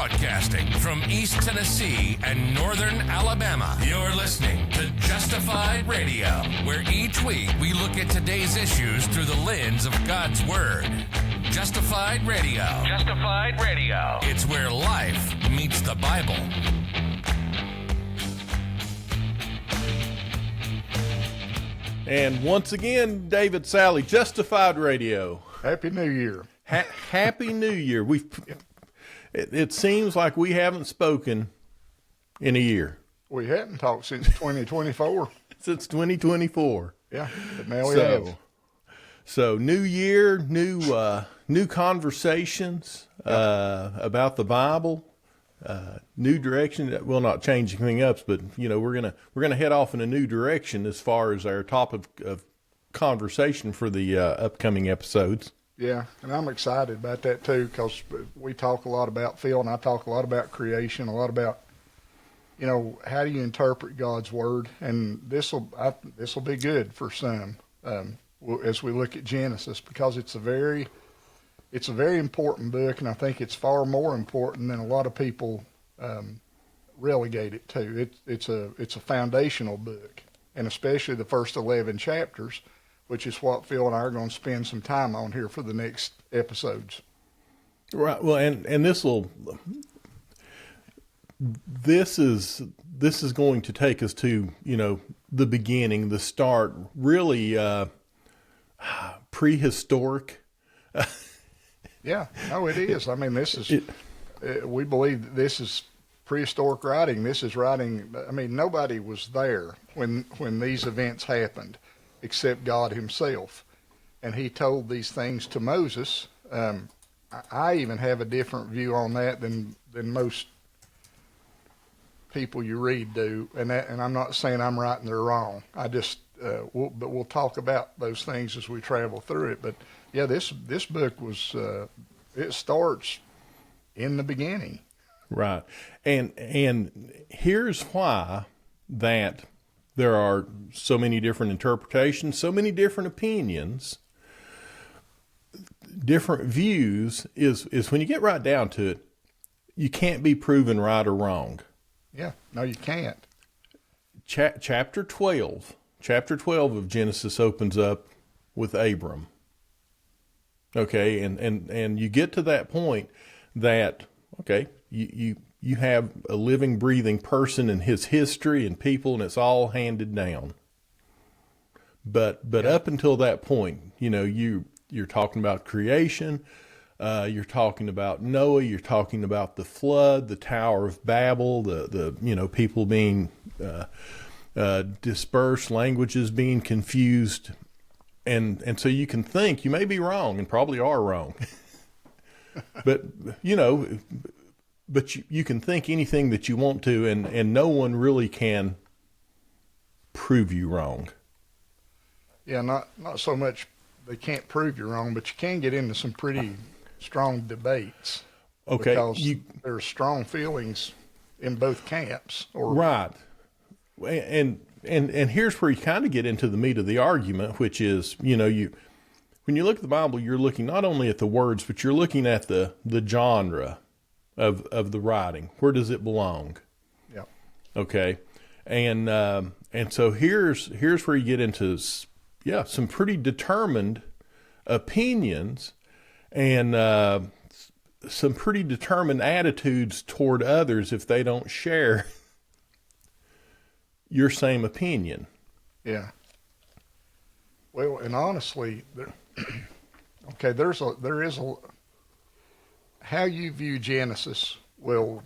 Broadcasting from East Tennessee and Northern Alabama, you're listening to Justified Radio, where each week we look at today's issues through the lens of God's Word. Justified Radio. Justified Radio. It's where life meets the Bible. And once again, David Sally, Justified Radio. Happy New Year. Happy New Year. It seems like we haven't spoken in a year. We hadn't talked since 2024. Since 2024. Yeah, but now we have. So new year, new conversations about the Bible, new direction. That will not change anything up, but we're gonna head off in a new direction as far as our topic of conversation for the upcoming episodes. Yeah, and I'm excited about that too, because we talk a lot about Phil and I talk a lot about creation, a lot about how do you interpret God's Word, and this will be good for some as we look at Genesis, because it's a very important book, and I think it's far more important than a lot of people relegate it to. It's a foundational book, and especially the first 11 chapters, which is what Phil and I are going to spend some time on here for the next episodes. Right. Well, and this is going to take us to the beginning, the start, really prehistoric. Yeah. No, it is. I mean, this is. We believe that this is prehistoric writing. This is writing. I mean, nobody was there when these events happened, except God Himself, and He told these things to Moses. I even have a different view on that than most people you read do, and I'm not saying I'm right and they're wrong. I just we'll talk about those things as we travel through it. But yeah, this book was it starts in the beginning, right? And here's why that. There are so many different interpretations, so many different opinions, different views, is when you get right down to it, you can't be proven right or wrong. Yeah, no, you can't. Chapter 12 of Genesis opens up with Abram. Okay, and you get to that point that, okay, you have a living, breathing person and his history and people, and it's all handed down. But up until that point, you're talking about creation, you're talking about Noah, you're talking about the flood, the Tower of Babel, the people being dispersed, languages being confused, and so you can think you may be wrong and probably are wrong, but But you can think anything that you want to, and no one really can prove you wrong. Yeah, not so much they can't prove you wrong, but you can get into some pretty strong debates. Okay. Because there's strong feelings in both camps. Right. And here's where you kind of get into the meat of the argument, which is, when you look at the Bible, you're looking not only at the words, but you're looking at the genre of the writing. Where does it belong? Yeah. Okay. And so here's where you get into, some pretty determined opinions and some pretty determined attitudes toward others if they don't share your same opinion. Yeah. Well, and honestly, there is a how you view Genesis will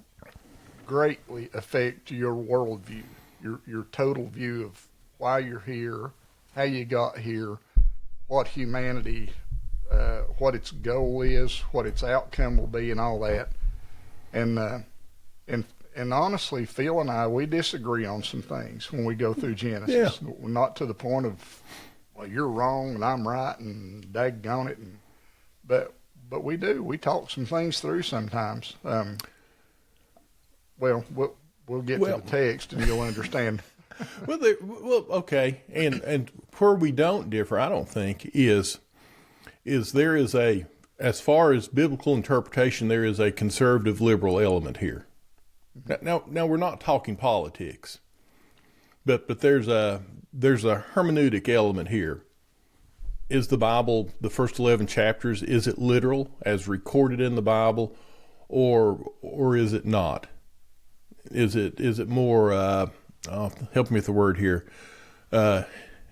greatly affect your worldview, your total view of why you're here, how you got here, what humanity, what its goal is, what its outcome will be, and all that. And honestly, Phil and I, we disagree on some things when we go through Genesis. Yeah. Not to the point of, well, you're wrong and I'm right and daggone it, but we do. We talk some things through sometimes. We'll get to the text and you'll understand. Okay. And where we don't differ, I don't think, is there is a as far as biblical interpretation, there is a conservative liberal element here. Now we're not talking politics, but there's a hermeneutic element here. Is the Bible, the first 11 chapters, is it literal as recorded in the Bible, or is it not? Is it more? Help me with the word here.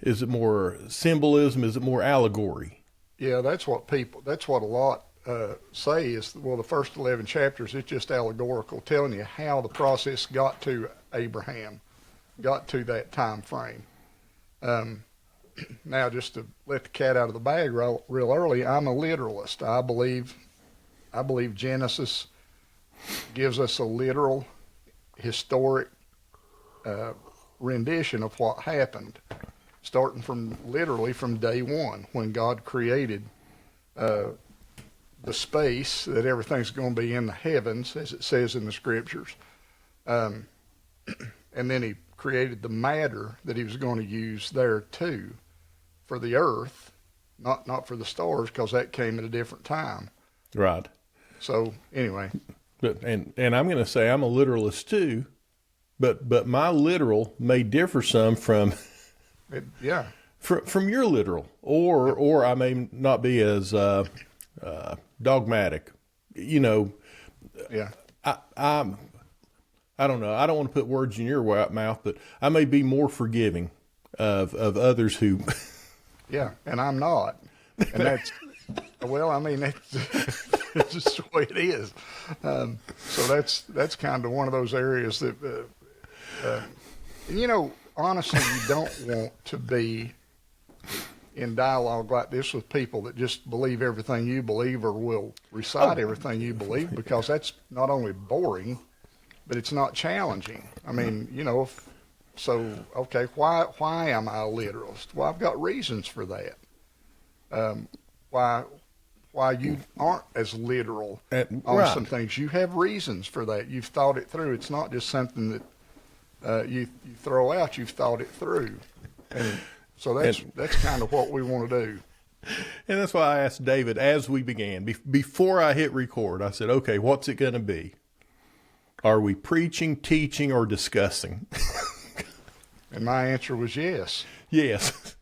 Is it more symbolism? Is it more allegory? Yeah, that's what a lot say is, well, the first 11 chapters, it's just allegorical, telling you how the process got to Abraham, got to that time frame. Now, just to let the cat out of the bag real early, I'm a literalist. I believe Genesis gives us a literal, historic rendition of what happened, starting literally from day one, when God created the space that everything's going to be in the heavens, as it says in the scriptures. And then he created the matter that he was going to use there too, for the earth, not for the stars, because that came at a different time. Right. So anyway. And I'm going to say I'm a literalist too, but my literal may differ some from from your literal, or I may not be as dogmatic. You know, yeah. I don't know. I don't want to put words in your mouth, but I may be more forgiving of others who. Yeah, and I'm not, and that's well. I mean, it's just the way it is. So that's kind of one of those areas that, and you know, honestly, you don't want to be in dialogue like this with people that just believe everything you believe or will recite everything you believe, because that's not only boring, but it's not challenging. I mean, you know, okay, why am I a literalist? Well, I've got reasons for that. Why you aren't as literal on some things. You have reasons for that. You've thought it through. It's not just something that you throw out. You've thought it through. And so that's kind of what we want to do. And that's why I asked David as we began, before I hit record, I said, okay, what's it going to be? Are we preaching, teaching, or discussing? And my answer was yes. Yes.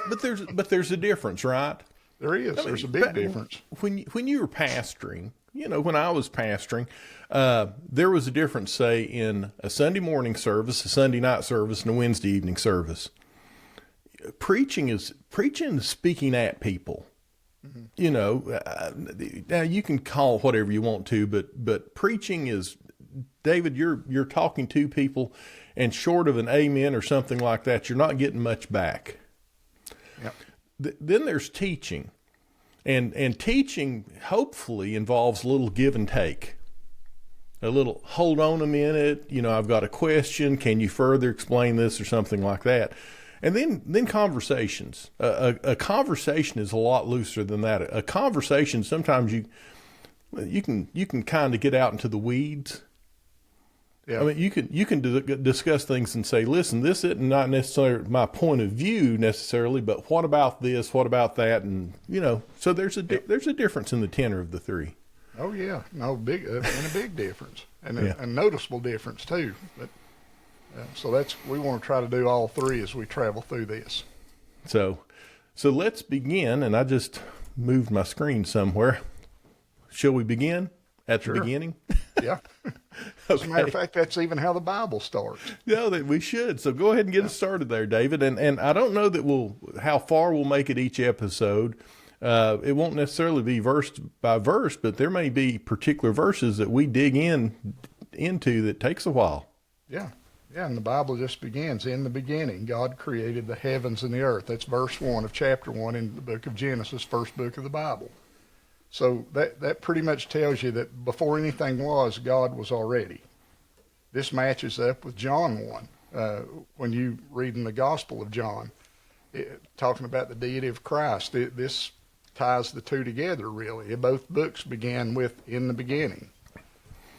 But there's a difference, right? There is. There's a big difference. When you were pastoring, you know, when I was pastoring, there was a difference, say, in a Sunday morning service, a Sunday night service, and a Wednesday evening service. Preaching is speaking at people. Mm-hmm. You know, now you can call it whatever you want to, but preaching is, David, you're talking to people, and short of an amen or something like that, you're not getting much back. Yep. Then there's teaching, and teaching hopefully involves a little give and take, a little hold on a minute. You know, I've got a question. Can you further explain this or something like that? And then conversations. A conversation is a lot looser than that. A conversation, sometimes you can kind of get out into the weeds. Yeah. I mean, you can discuss things and say, listen, this isn't not necessarily my point of view necessarily, but what about this? What about that? And you know, so there's a difference in the tenor of the three. Oh yeah, no big and a big difference, and a noticeable difference too. But so we want to try to do all three as we travel through this. So let's begin. And I just moved my screen somewhere. Shall we begin at the beginning? Yeah. As a matter of fact, that's even how the Bible starts. No, that we should. So go ahead and get us started there, David. And I don't know that how far we'll make it each episode. It won't necessarily be verse by verse, but there may be particular verses that we dig into that takes a while. Yeah. Yeah, and the Bible just begins, in the beginning, God created the heavens and the earth. That's verse 1 of chapter 1 in the book of Genesis, first book of the Bible. So that pretty much tells you that before anything was, God was already. This matches up with John 1, when you read in the Gospel of John, talking about the deity of Christ. This ties the two together, really. Both books began with, in the beginning.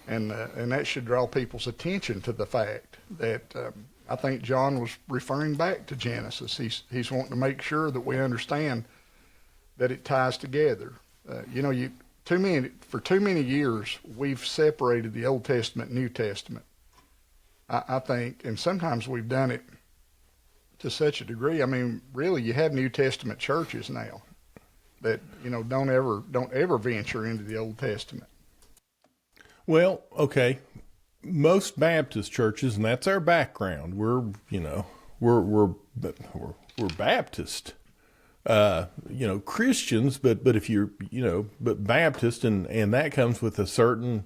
And that should draw people's attention to the fact that I think John was referring back to Genesis. He's wanting to make sure that we understand that it ties together. For too many years, we've separated the Old Testament and New Testament. I think, and sometimes we've done it to such a degree. I mean, really, you have New Testament churches now that don't ever venture into the Old Testament. Well, okay, most Baptist churches, and that's our background. We're Baptist. Christians, but if you're, but Baptist, and that comes with a certain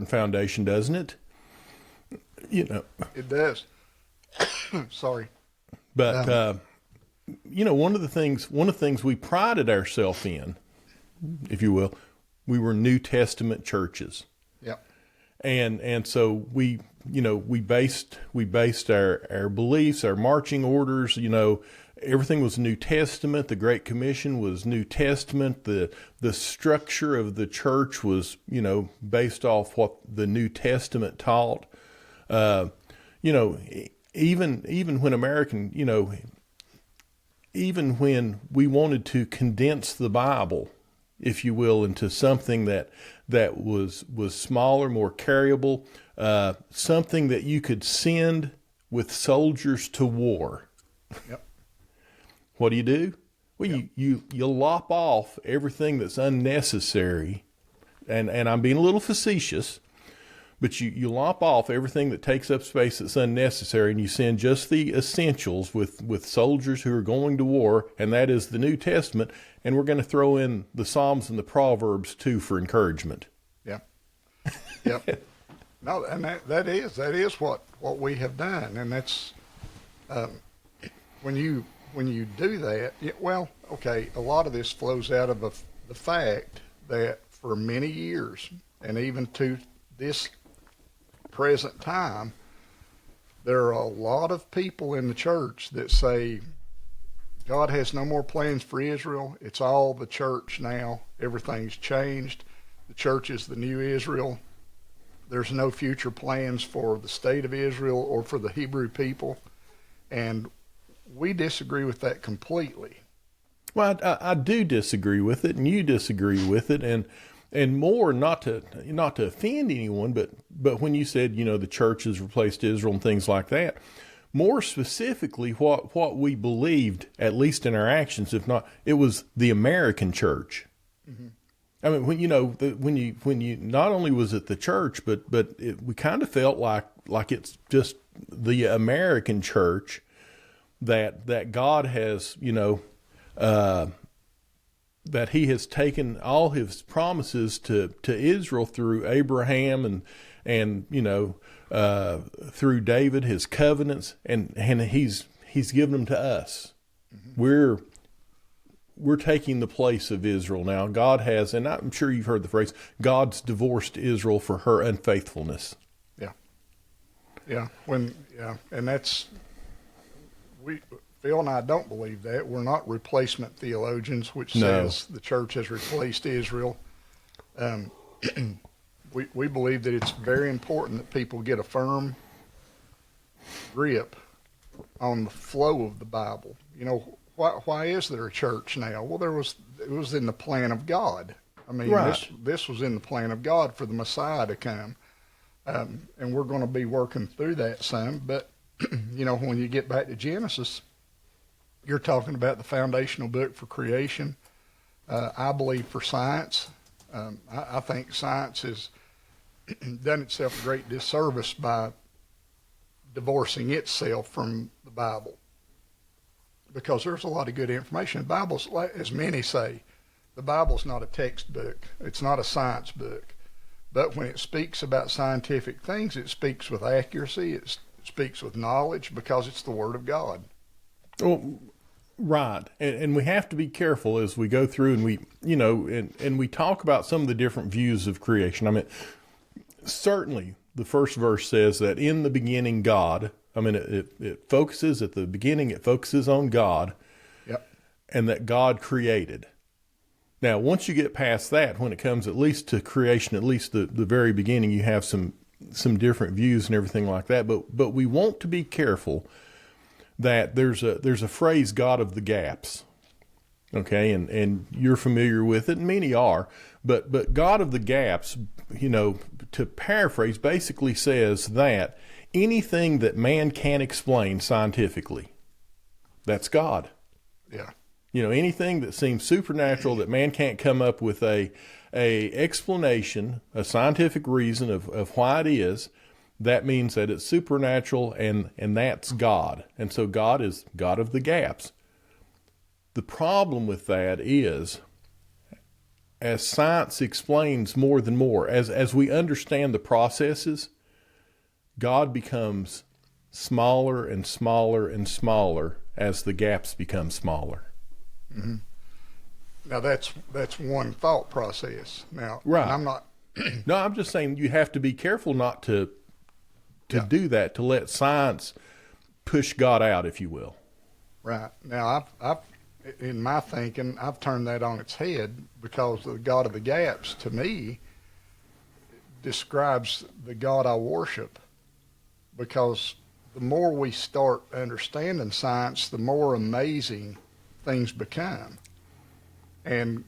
foundation, doesn't it? It does. Sorry. But, one of the things we prided ourselves in, if you will, we were New Testament churches. Yep. And so we based our beliefs, our marching orders, everything was New Testament. The Great Commission was New Testament. The structure of the church was, based off what the New Testament taught. Even when even when we wanted to condense the Bible, if you will, into something that was smaller, more carryable, something that you could send with soldiers to war. Yep. What do? Well, yep. you lop off everything that's unnecessary, and I'm being a little facetious, but you lop off everything that takes up space that's unnecessary, and you send just the essentials with soldiers who are going to war, and that is the New Testament, and we're going to throw in the Psalms and the Proverbs too for encouragement. Yeah. Yep. No, and that is what we have done, and that's when you do that. A lot of this flows out of the fact that for many years, and even to this present time, there are a lot of people in the church that say God has no more plans for Israel. It's all the church now. Everything's changed. The church is the new Israel. There's no future plans for the state of Israel or for the Hebrew people. And we disagree with that completely. Well, I do disagree with it, and you disagree with it, and more, not to offend anyone, but when you said, the church has replaced Israel and things like that, more specifically what we believed, at least in our actions, if not, it was the American church. Mm-hmm. I mean, when you not only was it the church, but we kind of felt like it's just the American church that God has, that he has taken all his promises to Israel through Abraham and through David, his covenants, and he's given them to us. Mm-hmm. We're taking the place of Israel now. God has, and I'm sure you've heard the phrase, God's divorced Israel for her unfaithfulness. Yeah. And that's, Phil and I don't believe that. We're not replacement theologians, which says the church has replaced Israel. We believe that it's very important that people get a firm grip on the flow of the Bible. Why is there a church now? Well, it was in the plan of God. I mean, right. This was in the plan of God for the Messiah to come. And we're going to be working through that some. But, when you get back to Genesis, you're talking about the foundational book for creation. I believe for science. I think science has done itself a great disservice by divorcing itself from the Bible, because there's a lot of good information. The Bible's, as many say, the Bible's not a textbook. It's not a science book. But when it speaks about scientific things, it speaks with accuracy. It speaks with knowledge, because it's the Word of God. Well, right. And we have to be careful as we go through and we talk about some of the different views of creation. I mean, certainly the first verse says that in the beginning God, I mean, it focuses at the beginning, it focuses on God. Yep. And that God created. Now, once you get past that, when it comes at least to creation, at least the very beginning, you have some different views and everything like that. But we want to be careful that there's a phrase, God of the gaps. Okay, and you're familiar with it, and many are. But God of the gaps, to paraphrase, basically says that anything that man can't explain scientifically, that's God. Yeah. Anything that seems supernatural that man can't come up with a explanation, a scientific reason of why it is, that means that it's supernatural, and that's God. And so God is God of the gaps. The problem with that is, as science explains more and more, as we understand the processes, God becomes smaller and smaller and smaller as the gaps become smaller. Mm-hmm. Now that's one thought process. Now, right. I'm not. No, I'm just saying you have to be careful not to do that, to let science push God out, if you will. Right. Now, I've in my thinking, I've turned that on its head, because the God of the gaps, to me, describes the God I worship. Because the more we start understanding science, the more amazing things become. And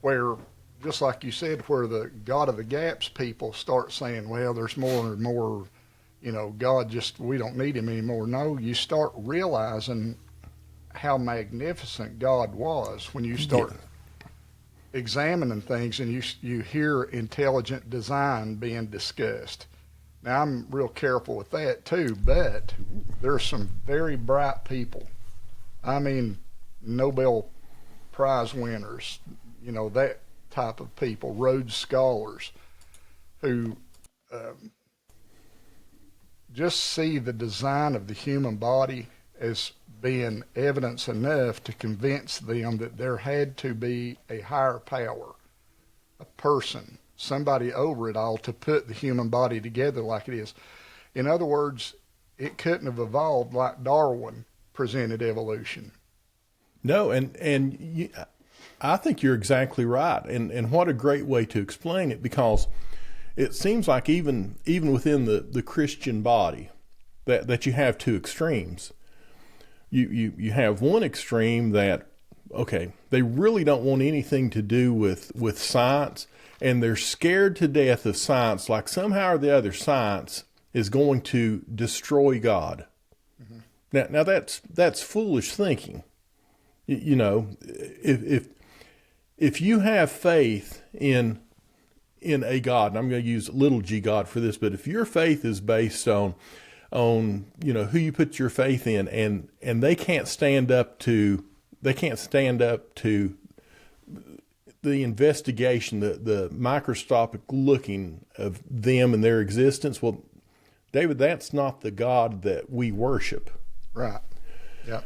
where, just like you said, where the God of the gaps people start saying, well, there's more and more, God we don't need him anymore. No, you start realizing how magnificent God was when you start examining things, and you hear intelligent design being discussed. Now, I'm real careful with that too, but there's some very bright people. I mean, Nobel Prize winners, that type of people, Rhodes Scholars, who just see the design of the human body as being evidence enough to convince them that there had to be a higher power, a person, somebody over it all to put the human body together like it is. In other words, it couldn't have evolved like Darwin presented evolution. No, I think you're exactly right, and what a great way to explain it, because it seems like even within the Christian body that you have two extremes. You have one extreme that, okay, they really don't want anything to do with science, and they're scared to death of science, like somehow or the other science is going to destroy God. Mm-hmm. Now that's foolish thinking. If you have faith in a God, and I'm going to use little g God for this, but if your faith is based on who you put your faith in, and they can't stand up to the investigation, the microscopic looking of them and their existence, well, David, that's not the God that we worship. Right. Yeah,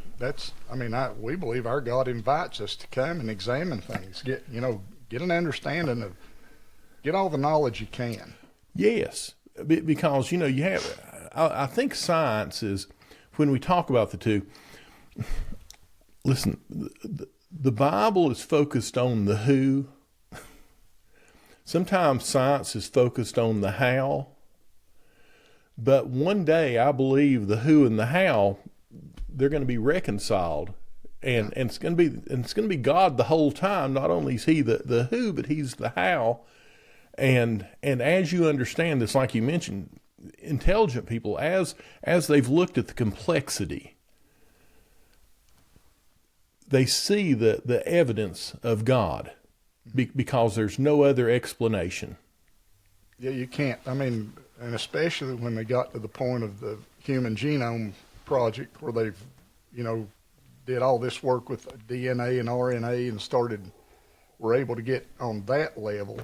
we believe our God invites us to come and examine things, get an understanding of, get all the knowledge you can. Yes, because you have. I think science is, when we talk about the two. Listen, the Bible is focused on the who. Sometimes science is focused on the how. But one day, I believe the who and the how, they're going to be reconciled, and it's going to be God the whole time. Not only is He the who, but He's the how. And as you understand this, like you mentioned, intelligent people, as they've looked at the complexity, they see the evidence of God, because there's no other explanation. Yeah, you can't. And especially when they got to the point of the Human Genome Project, where they've, did all this work with DNA and RNA and were able to get on that level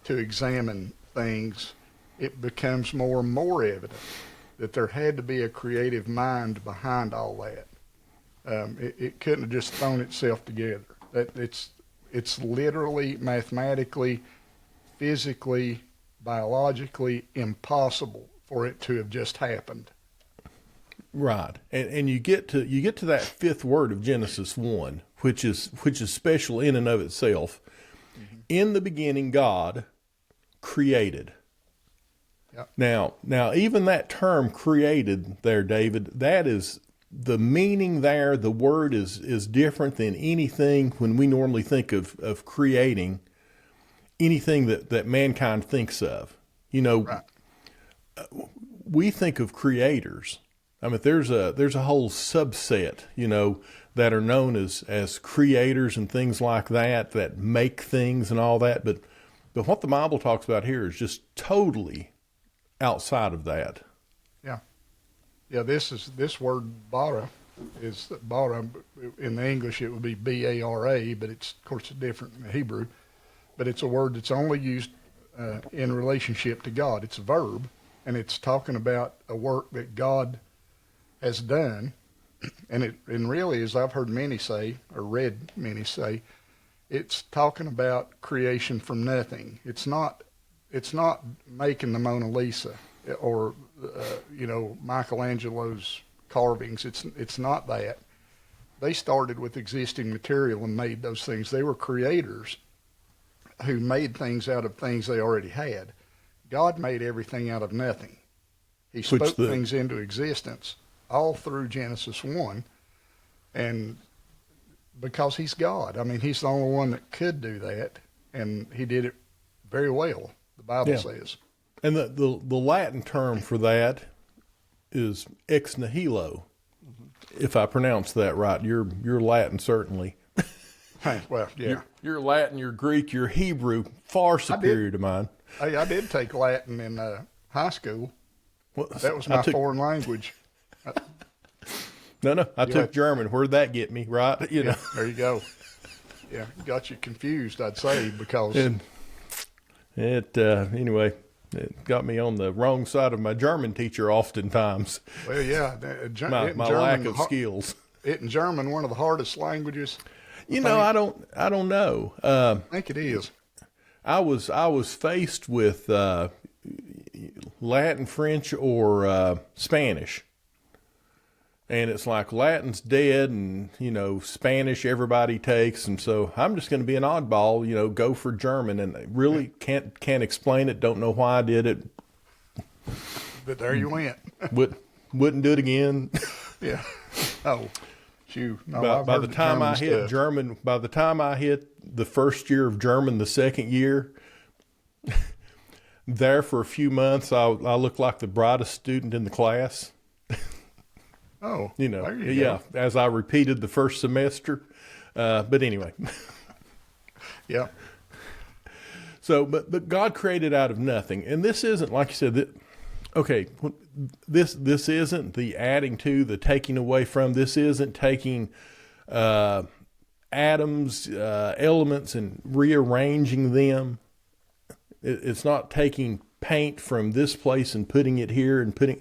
to examine things, it becomes more and more evident that there had to be a creative mind behind all that. It couldn't have just thrown itself together. That it's literally, mathematically, physically, biologically impossible for it to have just happened. Right, and you get to that fifth word of Genesis 1, which is special in and of itself. Mm-hmm. In the beginning, God created. Yep. Now, even that term "created" there, David, that is the meaning there, the word is different than anything when we normally think of creating anything that mankind thinks of. You know, Right. We think of creators. I mean, there's a whole subset, you know, that are known as creators and things like that make things and all that. But what the Bible talks about here is just totally outside of that. Yeah, this word bara is bara. In the English, it would be B-A-R-A, but it's, of course, different in the Hebrew. But it's a word that's only used in relationship to God. It's a verb, and it's talking about a work that God has done. And really, as I've heard many say, or read many say, it's talking about creation from nothing. It's not making the Mona Lisa or Michelangelo's carvings. It's not that. They started with existing material and made those things. They were creators who made things out of things they already had. God made everything out of nothing. He spoke things into existence all through Genesis 1, and because he's God. I mean, he's the only one that could do that, and he did it very well, the Bible says. And the Latin term for that is ex nihilo, if I pronounce that right. You're Latin, certainly. Well, yeah. You're Latin, you're Greek, you're Hebrew, far superior to mine. Hey, I did take Latin in high school. Well, that was my foreign language. No, I took German. Where'd that get me, right? You know. There you go. Yeah, got you confused, I'd say, because... And anyway, it got me on the wrong side of my German teacher oftentimes. Well, yeah. My lack of skills. Isn't German one of the hardest languages? You know, I don't know. I think it is. I was faced with Latin, French, or Spanish. And it's like Latin's dead, and, you know, Spanish everybody takes. And so I'm just going to be an oddball, you know, go for German. And I really can't explain it. Don't know why I did it. But there you went. Wouldn't do it again. Yeah. Oh, shoot. No, by the time I hit German, by the time I hit the first year of German, the second year, there for a few months, I looked like the brightest student in the class. Oh, you know, as I repeated the first semester. But anyway. Yeah. So, but God created out of nothing. And this isn't, like you said, this isn't the adding to, the taking away from. This isn't taking atoms, elements, and rearranging them. It's not taking paint from this place and putting it here and putting...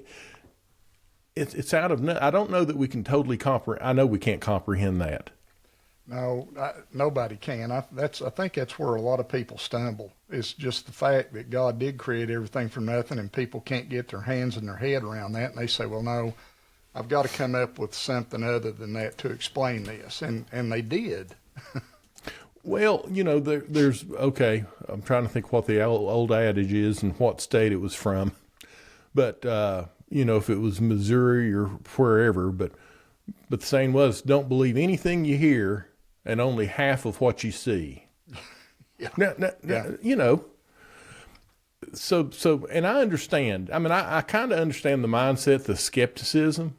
It's out of... I don't know that we can totally comprehend... I know we can't comprehend that. No, nobody can. I think that's where a lot of people stumble. It's just the fact that God did create everything from nothing, and people can't get their hands and their head around that, and they say, well, no, I've got to come up with something other than that to explain this, and they did. Well, you know, there's... Okay, I'm trying to think what the old adage is and what state it was from. But... you know, if it was Missouri or wherever, but the saying was, don't believe anything you hear and only half of what you see. Yeah. Now, you know, so, and I understand. I mean, I kind of understand the mindset, the skepticism,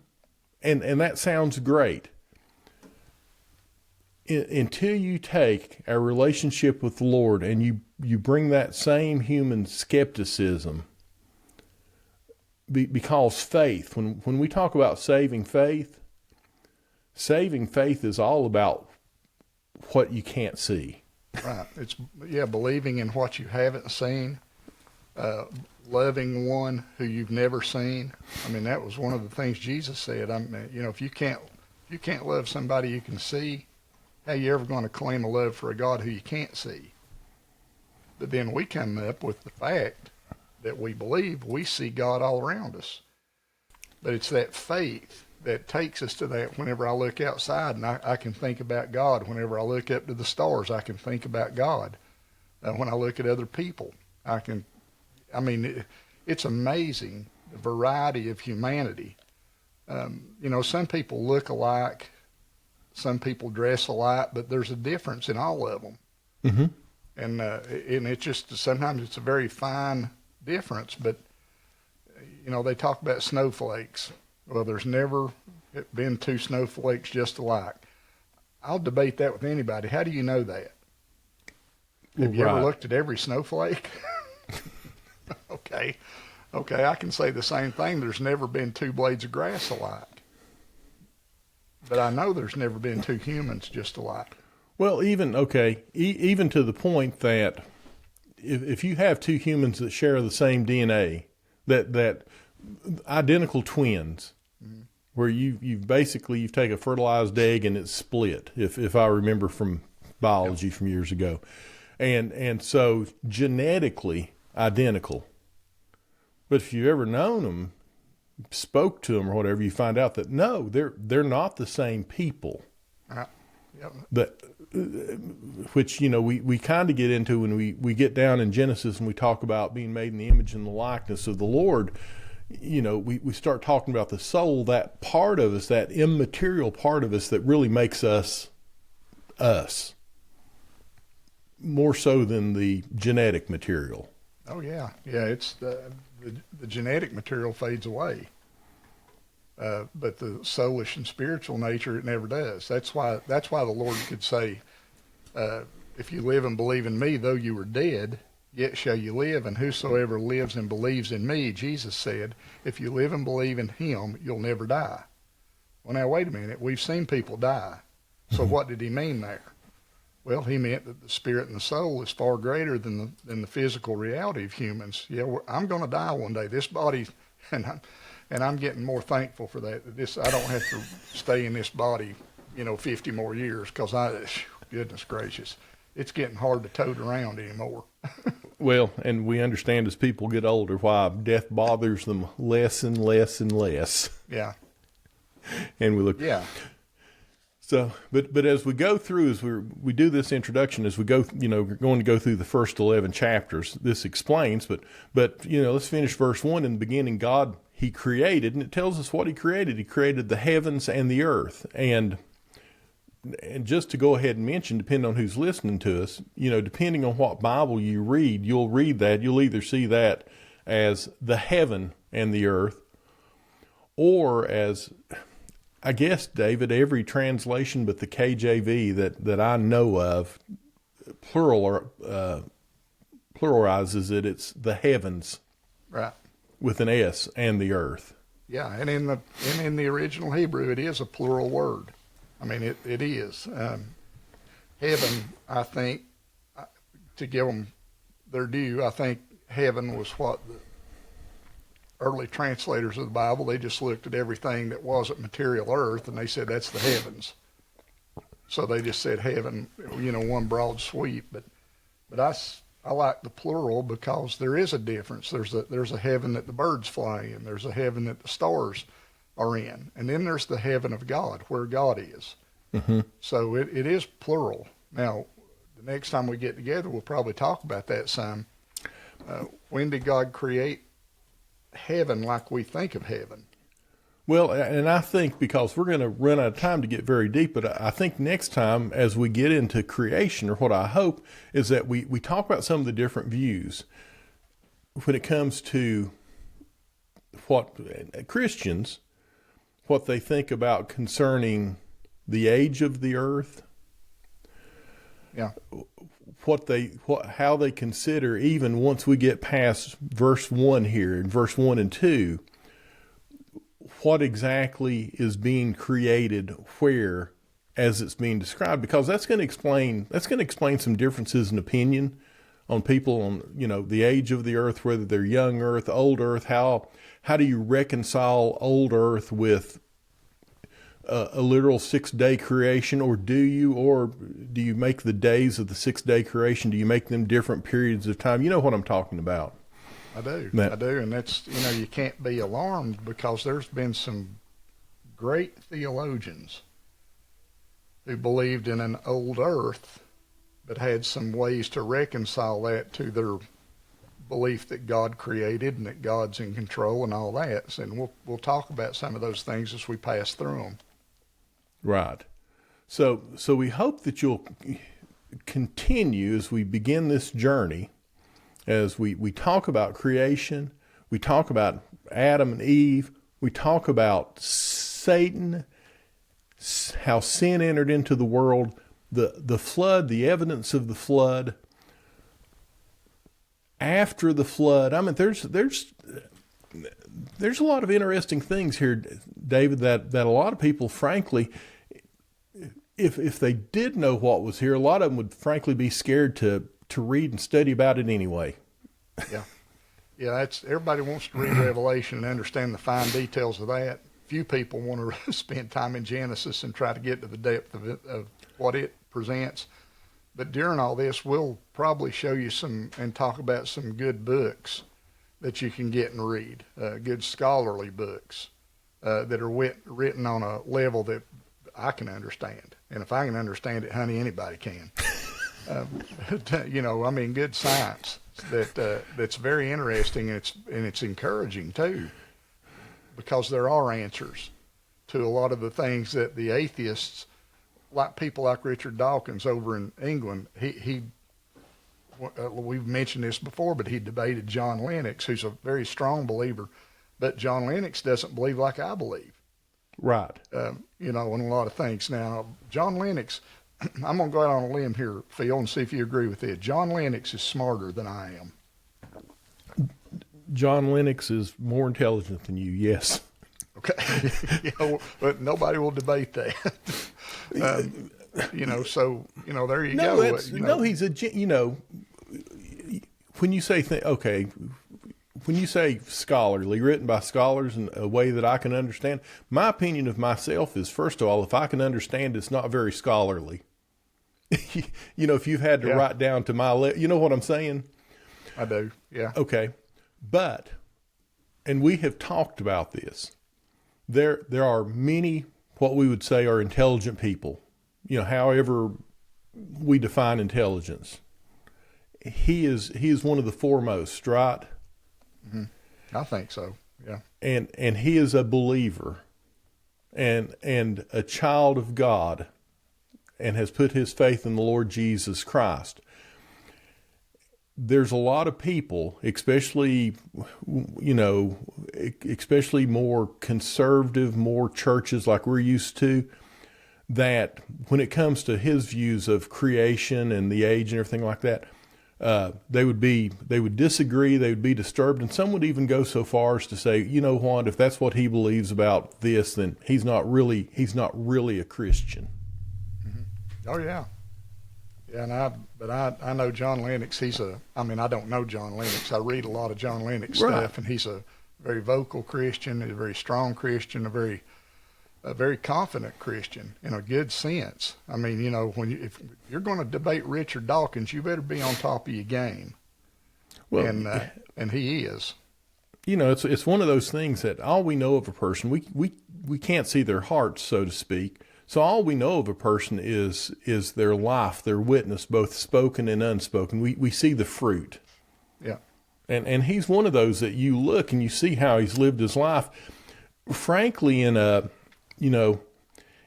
and that sounds great. Until you take a relationship with the Lord and you bring that same human skepticism. Because faith, when we talk about saving faith is all about what you can't see. Right. It's, believing in what you haven't seen, loving one who you've never seen. I mean, that was one of the things Jesus said. I mean, you know, if you can't love somebody you can see, how are you ever going to claim a love for a God who you can't see? But then we come up with the fact that we believe we see God all around us. But it's that faith that takes us to that. Whenever I look outside and I can think about God, whenever I look up to the stars, I can think about God. When I look at other people, it's amazing the variety of humanity Some people look alike, some people dress alike, but there's a difference in all of them. Mm-hmm. And it's just, sometimes it's a very fine difference, but, they talk about snowflakes. Well, there's never been two snowflakes just alike. I'll debate that with anybody. How do you know that? Have you ever looked at every snowflake? Okay, I can say the same thing. There's never been two blades of grass alike. But I know there's never been two humans just alike. Well, even to the point that if you have two humans that share the same DNA, that identical twins, mm-hmm. where you've take a fertilized egg and it's split, if I remember from biology from years ago, and so genetically identical. But if you've ever known them, spoke to them or whatever, you find out that no, they're not the same people. Yep. Which we kind of get into when we get down in Genesis and we talk about being made in the image and the likeness of the Lord. We start talking about the soul, that part of us, that immaterial part of us that really makes us more so than the genetic material. Oh yeah, it's the genetic material fades away, but the soulish and spiritual nature, it never does. That's why the Lord could say, if you live and believe in me, though you were dead, yet shall you live, and whosoever lives and believes in me, Jesus said, if you live and believe in him, you'll never die. Well, now, wait a minute. We've seen people die. So what did he mean there? Well, he meant that the spirit and the soul is far greater than the physical reality of humans. Yeah, I'm going to die one day. This body, and I'm getting more thankful for that. I don't have to stay in this body, 50 more years, because goodness gracious, it's getting hard to tote around anymore. Well, and we understand as people get older why death bothers them less and less and less. Yeah. And we look. Yeah. So, but as we go through, as we do this introduction, as we go, we're going to go through the first 11 chapters. This explains, but let's finish verse 1. In the beginning, God, he created, and it tells us what he created. He created the heavens and the earth, and just to go ahead and mention, depending on who's listening to us, depending on what Bible you read, you'll either see that as the heaven and the earth, or as, I guess, David, every translation but the KJV that I know of pluralizes it. It's the heavens, right, with an S, and the earth. Yeah, and in the original Hebrew, it is a plural word. I mean, it is. Heaven, I think, to give them their due, I think heaven was what the early translators of the Bible, they just looked at everything that wasn't material earth, and they said that's the heavens. So they just said heaven, one broad sweep. But I like the plural because there is a difference. There's a heaven that the birds fly in. There's a heaven that the stars are in. And then there's the heaven of God, where God is. Mm-hmm. So it is plural. Now, the next time we get together, we'll probably talk about that some. When did God create heaven like we think of heaven? Well, and I think because we're going to run out of time to get very deep, but I think next time as we get into creation, or what I hope is that we talk about some of the different views when it comes to what Christians, what they think about concerning the age of the earth. Yeah. How they consider, even once we get past verse 1 here, in verse 1 and 2, what exactly is being created where as it's being described, because that's going to explain some differences in opinion on people on, the age of the earth, whether they're young earth, old earth, how do you reconcile old earth with a literal 6-day creation, or do you make the days of the 6-day creation, do you make them different periods of time? You know what I'm talking about. I do, and that's, you can't be alarmed, because there's been some great theologians who believed in an old earth, but had some ways to reconcile that to their belief that God created and that God's in control and all that. And we'll talk about some of those things as we pass through them. Right. So we hope that you'll continue as we begin this journey, as we talk about creation, we talk about Adam and Eve, we talk about Satan, how sin entered into the world, the flood, the evidence of the flood. After the flood, I mean, there's a lot of interesting things here, David, that a lot of people, frankly, if they did know what was here, a lot of them would frankly be scared to read and study about it anyway. Yeah. Yeah, everybody wants to read Revelation and understand the fine details of that. Few people want to spend time in Genesis and try to get to the depth of it, of what it presents. But during all this, we'll probably show you some and talk about some good books that you can get and read, good scholarly books that are written on a level that I can understand. And if I can understand it, honey, anybody can. Good science that's very interesting, and it's encouraging too, because there are answers to a lot of the things that the atheists, like people like Richard Dawkins over in England, we've mentioned this before, but he debated John Lennox, who's a very strong believer, but John Lennox doesn't believe like I believe. Right. In a lot of things. Now, John Lennox, I'm going to go out on a limb here, Phil, and see if you agree with it. John Lennox is smarter than I am. John Lennox is more intelligent than you, yes. Okay. But nobody will debate that. There you go. He's when you say, when you say scholarly, written by scholars in a way that I can understand, my opinion of myself is, first of all, if I can understand, it's not very scholarly. If you've had to write down to my level, you know what I'm saying? I do, yeah. Okay. But, and we have talked about this, there are many, what we would say are intelligent people, however we define intelligence. He is one of the foremost, right? Mm-hmm. I think so. Yeah. And he is a believer and a child of God and has put his faith in the Lord Jesus Christ. There's a lot of people, especially more conservative, more churches like we're used to, that when it comes to his views of creation and the age and everything like that, they would disagree, they would be disturbed, and some would even go so far as to say, you know what, if that's what he believes about this, then he's not really a Christian. Mm-hmm. Oh yeah. Yeah, I know John Lennox. I don't know John Lennox. I read a lot of John Lennox stuff, and he's a very vocal Christian, a very strong Christian, a very confident Christian in a good sense. I mean, if you're going to debate Richard Dawkins, you better be on top of your game. Well, and he is. It's one of those things that all we know of a person, we can't see their hearts, so to speak. So all we know of a person is their life, their witness, both spoken and unspoken. We see the fruit. Yeah. And he's one of those that you look and you see how he's lived his life, frankly, in a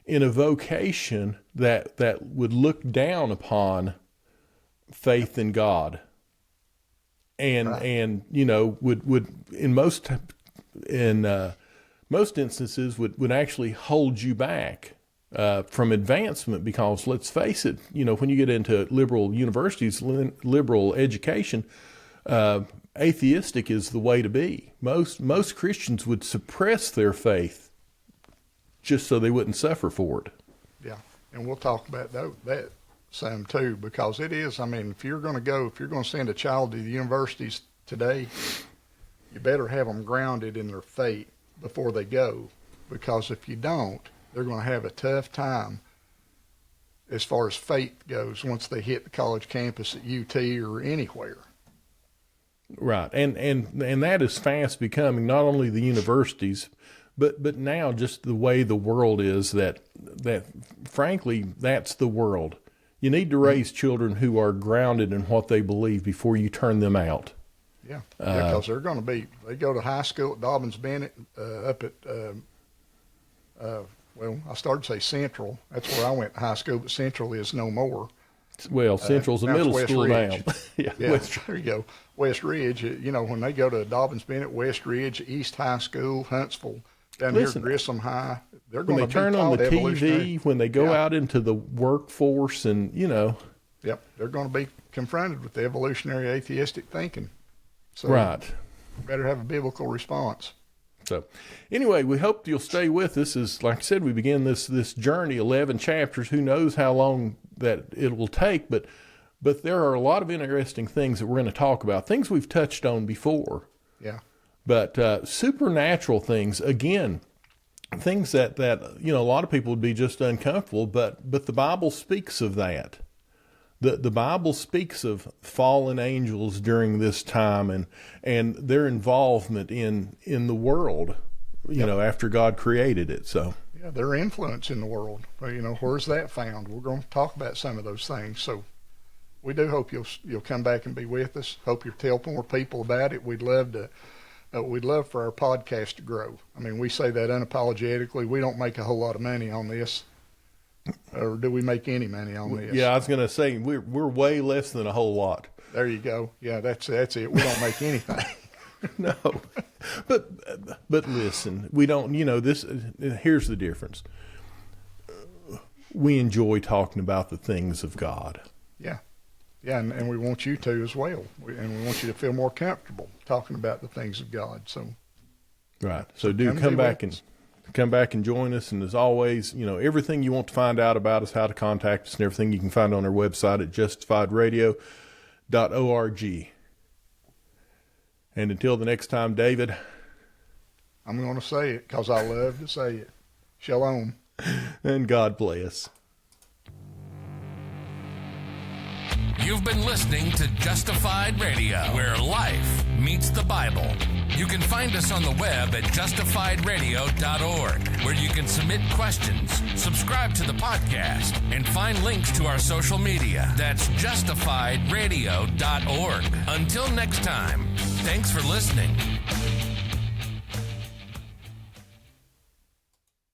vocation that would look down upon faith in God. And would in most instances would actually hold you back from advancement, because let's face it, when you get into liberal universities, liberal education, atheistic is the way to be. Most Christians would suppress their faith just so they wouldn't suffer for it. Yeah, and we'll talk about that some too, because it is. I mean, if you're going to send a child to the universities today, you better have them grounded in their faith before they go, because if you don't, they're going to have a tough time as far as faith goes once they hit the college campus at UT or anywhere. Right, and that is fast becoming not only the universities, but now just the way the world is, that frankly, that's the world. You need to raise children who are grounded in what they believe before you turn them out. Yeah, because they're going to be. They go to high school at Dobbins Bennett up at. Well, I started to say Central. That's where I went to high school, but Central is no more. Well, Central's a middle school now. Yeah, there you go. West Ridge. When they go to Dobbins Bennett, West Ridge, East High School, Huntsville, down here Grissom High, they're going to turn on the TV, when they go out into the workforce, and Yep, they're going to be confronted with the evolutionary atheistic thinking. So right. Better have a biblical response. So anyway, we hope you'll stay with us. As like I said, we begin this journey, 11 chapters. Who knows how long that it will take, but there are a lot of interesting things that we're going to talk about, things we've touched on before. Yeah. But supernatural things, again, things that a lot of people would be just uncomfortable, but the Bible speaks of that. The Bible speaks of fallen angels during this time and their involvement in the world, after God created it. So yeah, their influence in the world. Where's that found? We're going to talk about some of those things. So we do hope you'll come back and be with us. Hope you'll tell more people about it. We'd love for our podcast to grow. I mean, we say that unapologetically. We don't make a whole lot of money on this. Or do we make any money on this? Yeah, I was going to say we're way less than a whole lot. There you go. Yeah, that's it. We don't make anything. No, but listen, we don't. This. Here's the difference. We enjoy talking about the things of God. Yeah, and we want you to as well. And we want you to feel more comfortable talking about the things of God. So, right. So come back and join us. And as always, everything you want to find out about us, how to contact us and everything, you can find on our website at justifiedradio.org. And until the next time, David, I'm going to say it because I love to say it. Shalom. And God bless. You've been listening to Justified Radio, where life meets the Bible. You can find us on the web at justifiedradio.org, where you can submit questions, subscribe to the podcast, and find links to our social media. That's justifiedradio.org. Until next time, thanks for listening.